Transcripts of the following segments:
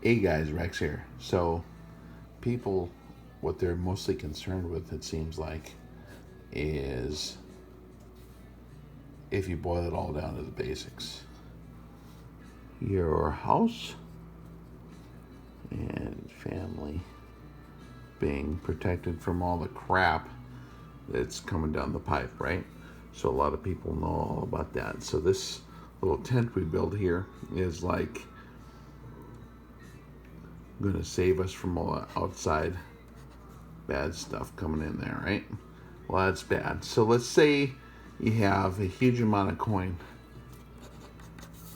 Hey guys, Rex here. So, people, what they're mostly concerned with, it seems like, is if you boil it all down to the basics. Your house and family being protected from all the crap that's coming down the pipe, right? So, a lot of people know all about that. So, this little tent we built here is like going to save us from all the outside bad stuff coming in there, right? Well, that's bad. So let's say you have a huge amount of coin.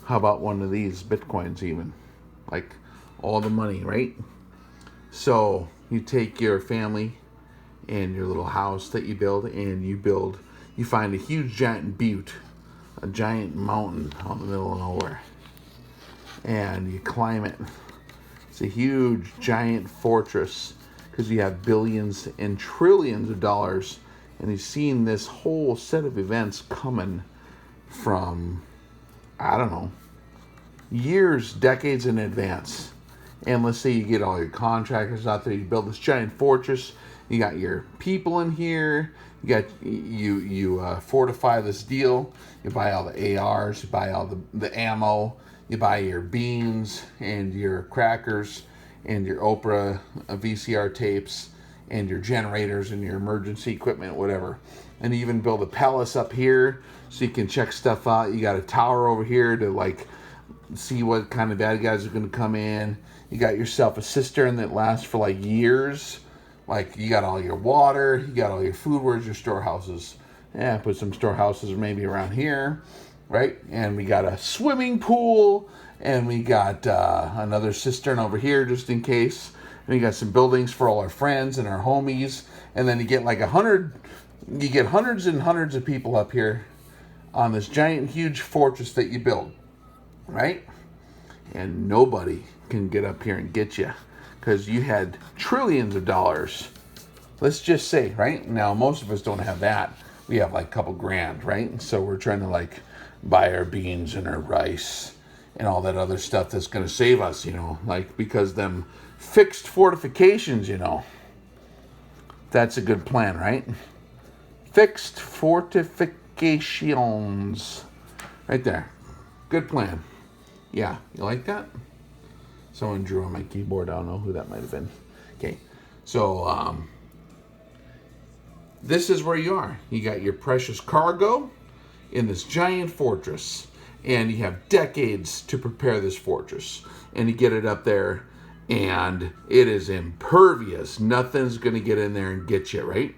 How about one of these bitcoins even? Like all the money, right? So you take your family and your little house that you build, and you find a huge giant butte, a giant mountain out in the middle of nowhere, and you climb it. It's a huge, giant fortress because you have billions and trillions of dollars, and you've seen this whole set of events coming from, I don't know, years, decades in advance. And let's say you get all your contractors out there, you build this giant fortress, you got your people in here, you fortify this deal, you buy all the ARs, you buy all the ammo, you buy your beans and your crackers and your Oprah VCR tapes and your generators and your emergency equipment, whatever. And you even build a palace up here so you can check stuff out. You got a tower over here to like see what kind of bad guys are going to come in. You got yourself a cistern that lasts for like years. Like you got all your water, you got all your food. Where's your storehouses? Yeah, put some storehouses maybe around here. Right? And we got a swimming pool, and we got another cistern over here just in case. And we got some buildings for all our friends and our homies. And then you get like you get hundreds and hundreds of people up here on this giant, huge fortress that you build. Right? And nobody can get up here and get you because you had trillions of dollars. Let's just say, right? Now, most of us don't have that. We have like a couple grand, right? So we're trying to like buy our beans and our rice and all that other stuff that's going to save us, like because them fixed fortifications, that's a good plan, right? Fixed fortifications. Right there. Good plan. Yeah, you like that? Someone drew on my keyboard. I don't know who that might have been. Okay, so this is where you are. You got your precious cargo in this giant fortress, and you have decades to prepare this fortress, and you get it up there, and it is impervious. Nothing's going to get in there and get you, right?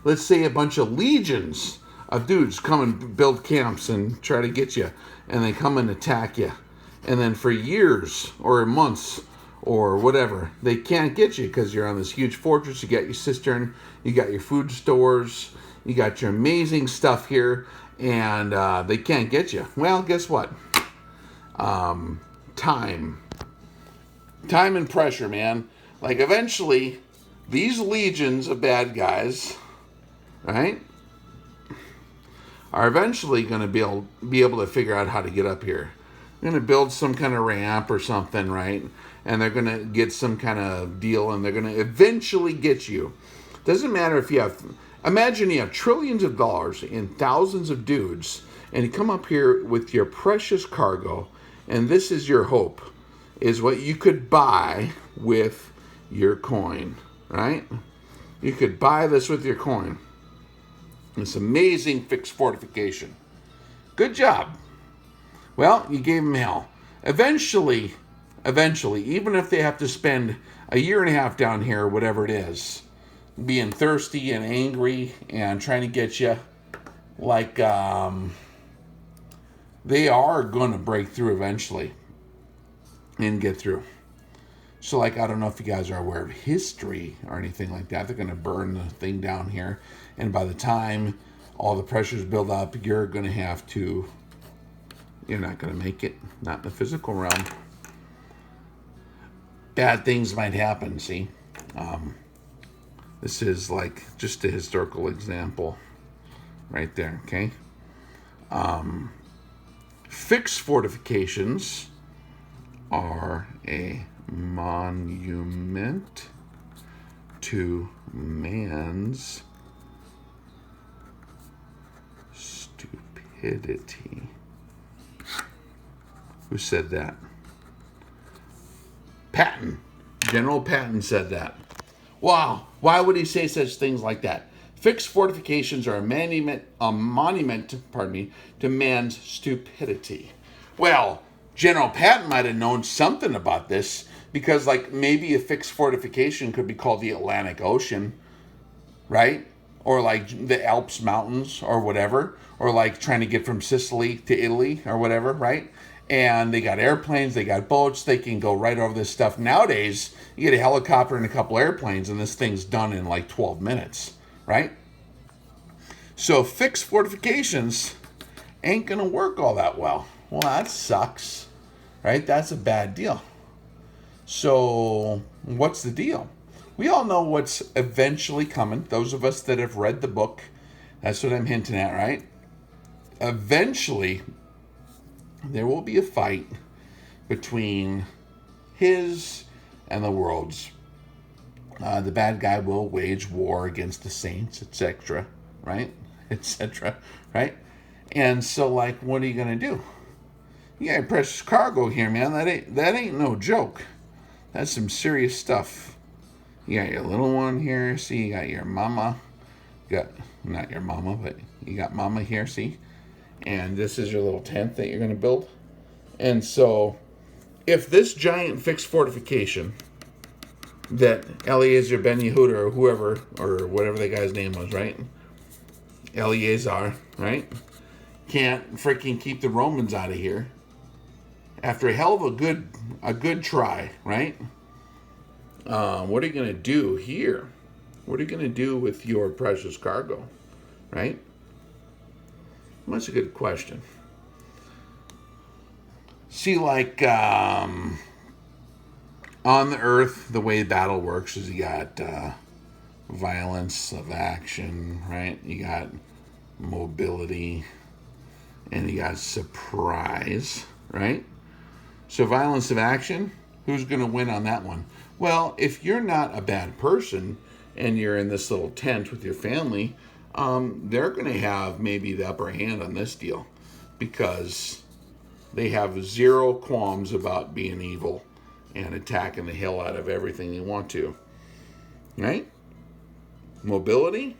Let's say a bunch of legions of dudes come and build camps and try to get you, and they come and attack you, and then for years or months or whatever, they can't get you because you're on this huge fortress. You got your cistern, you got your food stores, you got your amazing stuff here, and they can't get you. Well, guess what? Time and pressure, man. Like eventually, these legions of bad guys, right, are eventually going to be able to figure out how to get up here. They're going to build some kind of ramp or something, right? And they're going to get some kind of deal, and they're going to eventually get you. Doesn't matter if you have... Imagine you have trillions of dollars and thousands of dudes, and you come up here with your precious cargo, and this is your hope, is what you could buy with your coin, right? You could buy this with your coin. This amazing fixed fortification. Good job. Well, you gave them hell. Eventually, even if they have to spend a year and a half down here, or whatever it is, being thirsty and angry and trying to get you, like, they are going to break through eventually and get through. So, like, I don't know if you guys are aware of history or anything like that. They're going to burn the thing down here. And by the time all the pressures build up, you're not going to make it. Not in the physical realm. Bad things might happen, see? This is like just a historical example right there, okay? Fixed fortifications are a monument to man's stupidity. Who said that? Patton. General Patton said that. Wow. Why would he say such things like that? Fixed fortifications are a monument to man's stupidity. Well, General Patton might have known something about this because, like, maybe a fixed fortification could be called the Atlantic Ocean, right? Or like the Alps Mountains or whatever, or like trying to get from Sicily to Italy or whatever, right? And they got airplanes, they got boats, they can go right over this stuff. Nowadays, you get a helicopter and a couple airplanes, and this thing's done in like 12 minutes, right? So fixed fortifications ain't gonna work all that well. Well, that sucks, right? That's a bad deal. So what's the deal? We all know what's eventually coming. Those of us that have read the book, that's what I'm hinting at, right? Eventually, there will be a fight between his and the world's. The bad guy will wage war against the saints, etc., right? Etc., right? And so, like, what are you gonna do? You got precious cargo here, man. That ain't no joke. That's some serious stuff. You got your little one here. See, you got your mama. You got not your mama, but you got mama here. See, and this is your little tent that you're gonna build. And so, if this giant fixed fortification that Eleazar Ben Yehuda or whoever or whatever the guy's name was, right? Eleazar, right? Can't freaking keep the Romans out of here after a hell of a good try, right? What are you gonna do here? What are you gonna do with your precious cargo, right? Well, that's a good question. See, like on the Earth, the way battle works is you got violence of action, right? You got mobility, and you got surprise, right? So violence of action, who's going to win on that one? Well, if you're not a bad person and you're in this little tent with your family, they're going to have maybe the upper hand on this deal because they have zero qualms about being evil and attacking the hell out of everything they want to, right? Mobility?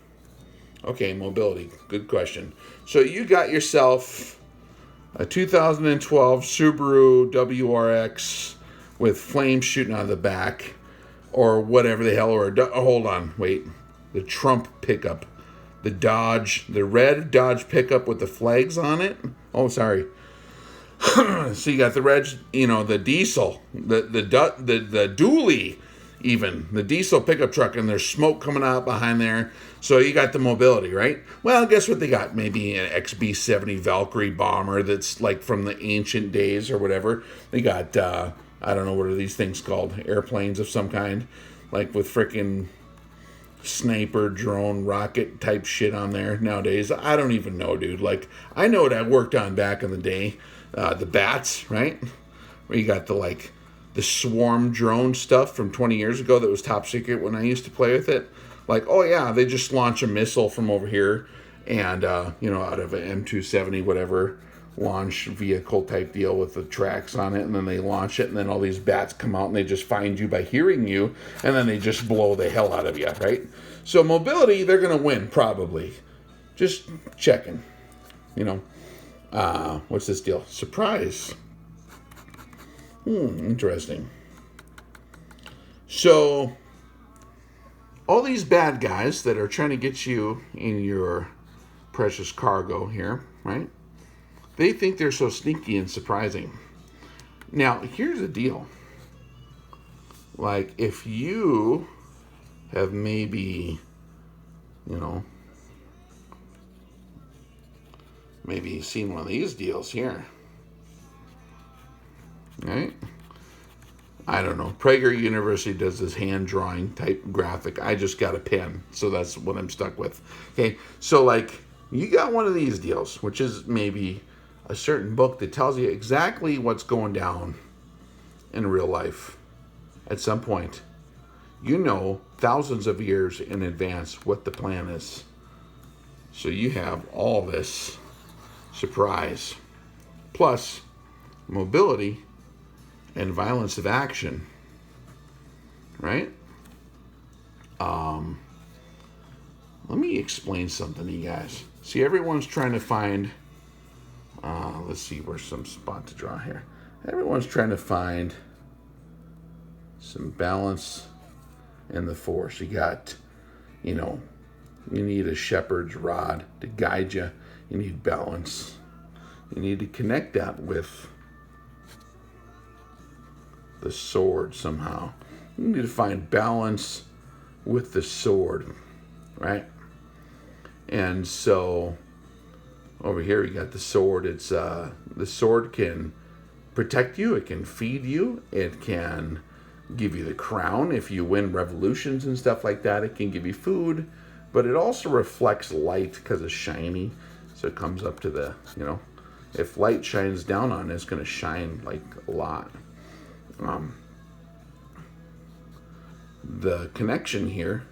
Okay, mobility. Good question. So you got yourself a 2012 Subaru WRX with flames shooting out of the back or whatever the hell, or hold on, wait. The Trump pickup. The red Dodge pickup with the flags on it. Oh, sorry. So you got the red, the diesel, the dually, even the diesel pickup truck, and there's smoke coming out behind there. So you got the mobility, right? Well, guess what they got? Maybe an XB-70 Valkyrie bomber that's like from the ancient days or whatever. They got I don't know, what are these things called? Airplanes of some kind, like with frickin' sniper, drone, rocket type shit on there nowadays. I don't even know, dude. Like, I know what I worked on back in the day. The bats, right? Where you got the swarm drone stuff from 20 years ago that was top secret when I used to play with it. Like, oh yeah, they just launch a missile from over here and, out of an M270, whatever, launch vehicle type deal with the tracks on it, and then they launch it, and then all these bats come out and they just find you by hearing you, and then they just blow the hell out of you, right? So mobility, they're going to win, probably. Just checking, what's this deal? Surprise. Interesting. So, all these bad guys that are trying to get you in your precious cargo here, right? They think they're so sneaky and surprising. Now, here's the deal. Like, if you have maybe, maybe seen one of these deals here, right? I don't know. Prager University does this hand drawing type graphic. I just got a pen, so that's what I'm stuck with. Okay, so like you got one of these deals, which is maybe a certain book that tells you exactly what's going down in real life at some point. You know thousands of years in advance what the plan is. So you have all this surprise. Plus, mobility and violence of action. Right? Let me explain something to you guys. See, everyone's trying to find, let's see, where's some spot to draw here. Everyone's trying to find some balance in the force. You got, you need a shepherd's rod to guide you. You need balance. You need to connect that with the sword somehow. You need to find balance with the sword, right? And so over here you got the sword. It's the sword can protect you, it can feed you, it can give you the crown if you win revolutions and stuff like that. It can give you food, but it also reflects light because it's shiny. So it comes up to the, if light shines down on it, it's going to shine like a lot. The connection here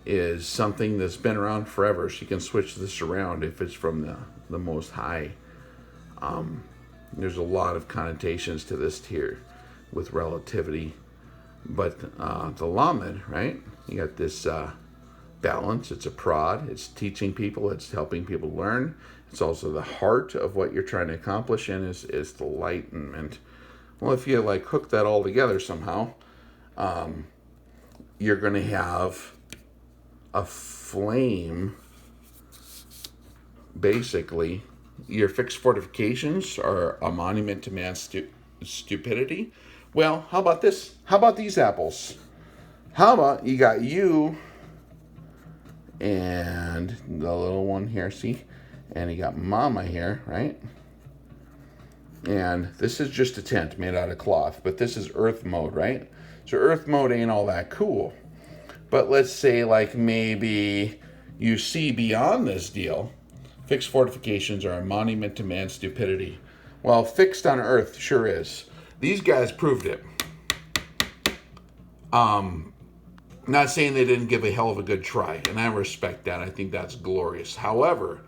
is something that's been around forever. So you can switch this around if it's from the Most High. There's a lot of connotations to this here with relativity. But the Lamed, right? You got this balance. It's a prod. It's teaching people. It's helping people learn. It's also the heart of what you're trying to accomplish, and is the enlightenment. Well, if you hook that all together somehow, you're going to have a flame. Basically, your fixed fortifications are a monument to man's stupidity. Well, how about this? How about these apples? How about you got you and the little one here, see? And you got mama here, right? And this is just a tent made out of cloth, but this is earth mode, right? So earth mode ain't all that cool. But let's say maybe you see beyond this deal. Fixed fortifications are a monument to man's stupidity. Well, fixed on earth sure is. These guys proved it. Not saying they didn't give a hell of a good try, and I respect that. I think that's glorious. However,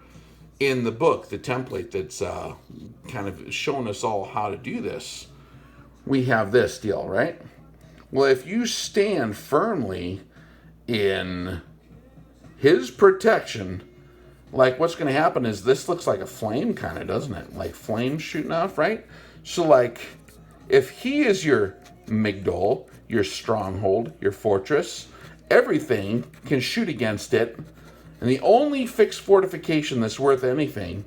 in the book, the template that's kind of showing us all how to do this, we have this deal, right? Well, if you stand firmly in his protection, what's going to happen is this looks like a flame kind of, doesn't it? Like flames shooting off, right? So if he is your migdol, your stronghold, your fortress, everything can shoot against it. And the only fixed fortification that's worth anything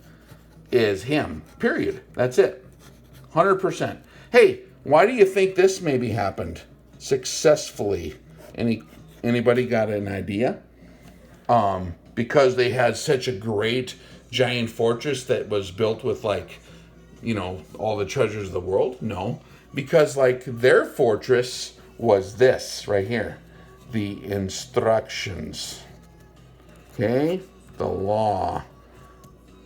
is him. Period. That's it. 100%. Hey, why do you think this maybe happened successfully? Anybody got an idea? Because they had such a great giant fortress that was built with all the treasures of the world? No. Because their fortress was this right here. The instructions. Okay? The law.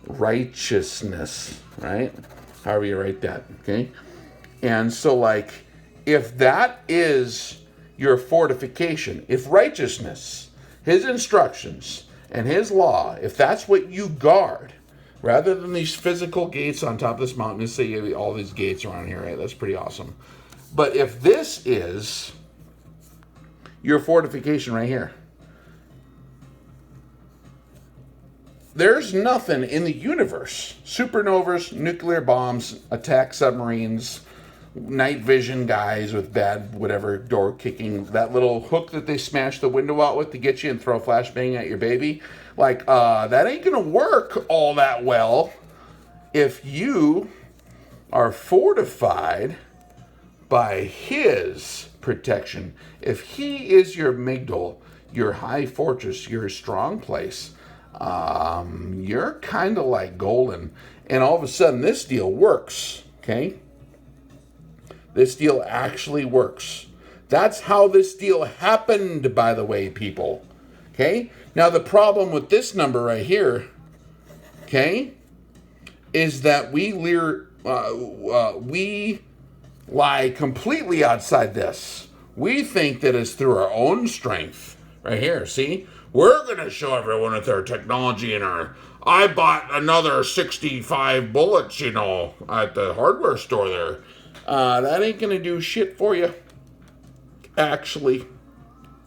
Righteousness. Right? However you write that. Okay? And so if that is your fortification, if righteousness, his instructions, and his law, if that's what you guard, rather than these physical gates on top of this mountain, let's say all these gates around here, right? That's pretty awesome. But if this is your fortification right here, there's nothing in the universe, supernovas, nuclear bombs, attack submarines, night vision guys with bad whatever door kicking, that little hook that they smash the window out with to get you and throw a flashbang at your baby, that ain't gonna work all that well if you are fortified by his protection. If he is your migdol, your high fortress, your strong place, you're kind of like golden. And all of a sudden this deal works, okay? This deal actually works. That's how this deal happened, by the way, people. Okay? Now, the problem with this number right here, okay, is that we lie completely outside this. We think that it's through our own strength. Right here, see? We're going to show everyone with our technology and our... I bought another 65 bullets, you know, at the hardware store there. That ain't going to do shit for you. Actually,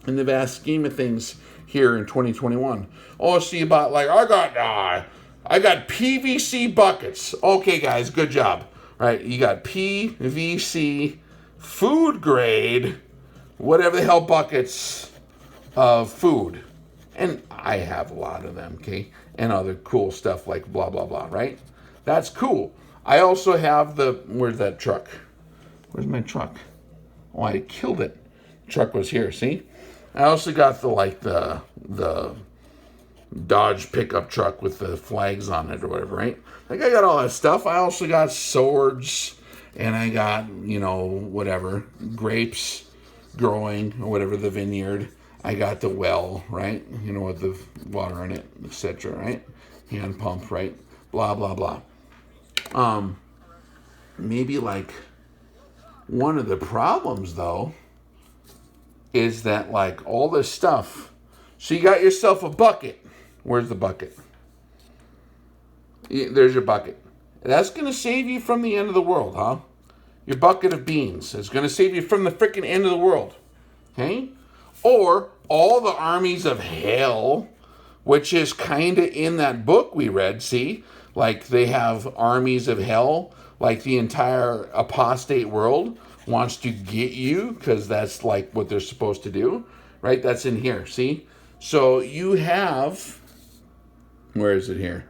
in the vast scheme of things here in 2021. Oh, so you bought like, I got PVC buckets. Okay, guys, good job. Right, you got PVC food grade, whatever the hell buckets of food. And I have a lot of them, okay? And other cool stuff like blah, blah, blah, right? That's cool. I also have where's that truck? Where's my truck? Oh, I killed it. Truck was here, see? I also got the Dodge pickup truck with the flags on it or whatever, right? Like, I got all that stuff. I also got swords, and I got, you know, whatever, grapes growing or whatever, the vineyard. I got the well, right? You know, with the water in it, etc., right? Hand pump, right? Blah, blah, blah. Maybe like one of the problems, though, is that like all this stuff. So you got yourself a bucket. Where's the bucket? There's your bucket. That's going to save you from the end of the world, huh? Your bucket of beans is going to save you from the freaking end of the world. Okay? Or all the armies of hell, which is kind of in that book we read, see? Like they have armies of hell, like the entire apostate world wants to get you because that's like what they're supposed to do, right? That's in here, see? So you have, where is it here?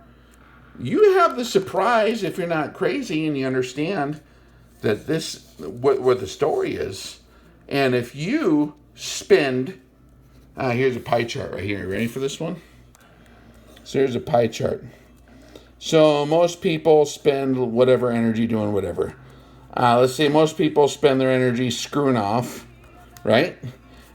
You have the surprise, if you're not crazy and you understand that this, what the story is. And if you spend, here's a pie chart right here. Ready for this one? So here's a pie chart. So most people spend whatever energy doing whatever. Let's say most people spend their energy screwing off, right?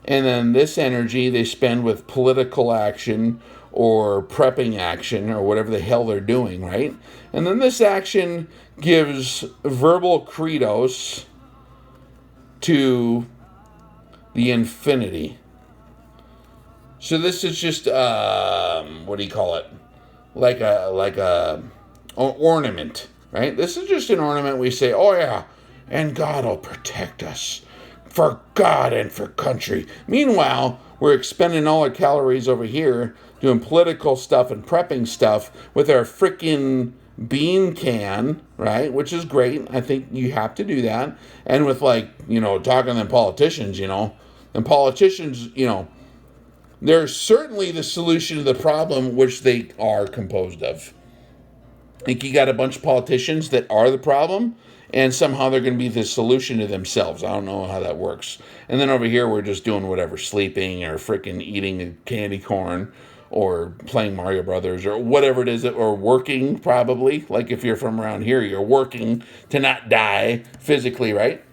And then this energy they spend with political action or prepping action or whatever the hell they're doing, right? And then this action gives verbal credos to the infinity. So this is just, what do you call it? Like a ornament, right? This is just an ornament. We say, oh yeah, and God will protect us for God and for country. Meanwhile, we're expending all our calories over here doing political stuff and prepping stuff with our freaking bean can, right? Which is great. I think you have to do that. And with like, you know, talking to them politicians, you know, and politicians, you know, they're certainly the solution to the problem which they are composed of. I think you got a bunch of politicians that are the problem, and somehow they're going to be the solution to themselves. I don't know how that works. And then over here, we're just doing whatever, sleeping or freaking eating candy corn or playing Mario Brothers or whatever it is, or working probably. Like if you're from around here, you're working to not die physically, right?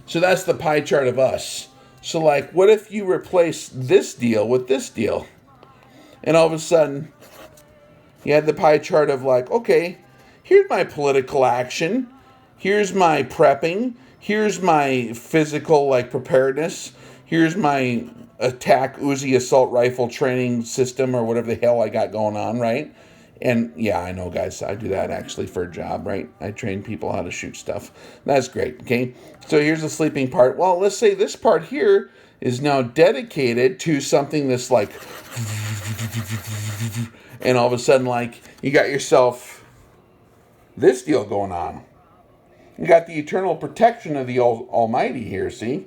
So that's the pie chart of us. So like, what if you replace this deal with this deal? And all of a sudden, you had the pie chart of like, okay, here's my political action. Here's my prepping. Here's my physical, like, preparedness. Here's my attack Uzi assault rifle training system or whatever the hell I got going on, right? And yeah, I know, guys, I do that actually for a job, right? I train people how to shoot stuff. That's great, okay? So here's the sleeping part. Well, let's say this part here is now dedicated to something that's like, and all of a sudden, like, you got yourself this deal going on. You got the eternal protection of the Almighty here, see?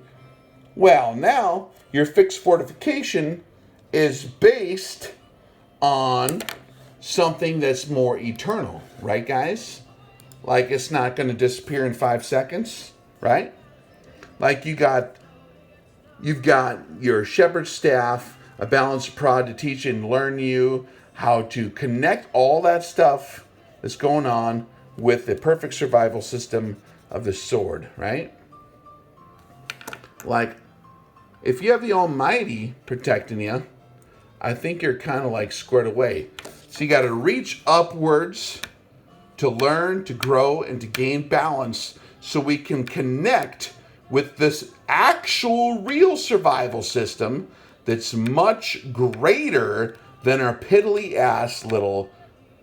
Well, now your fixed fortification is based on something that's more eternal, right, guys? Like it's not going to disappear in 5 seconds, right? Like you've got your shepherd's staff, a balanced prod to teach and learn you how to connect all that stuff that's going on with the perfect survival system of the sword, right? Like, if you have the Almighty protecting you, I think you're kind of like squared away. So you got to reach upwards to learn, to grow, and to gain balance so we can connect with this actual real survival system that's much greater than our piddly ass little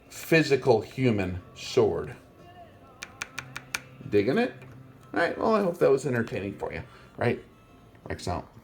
physical human sword. Digging it? All right, well, I hope that was entertaining for you, right? Rex out.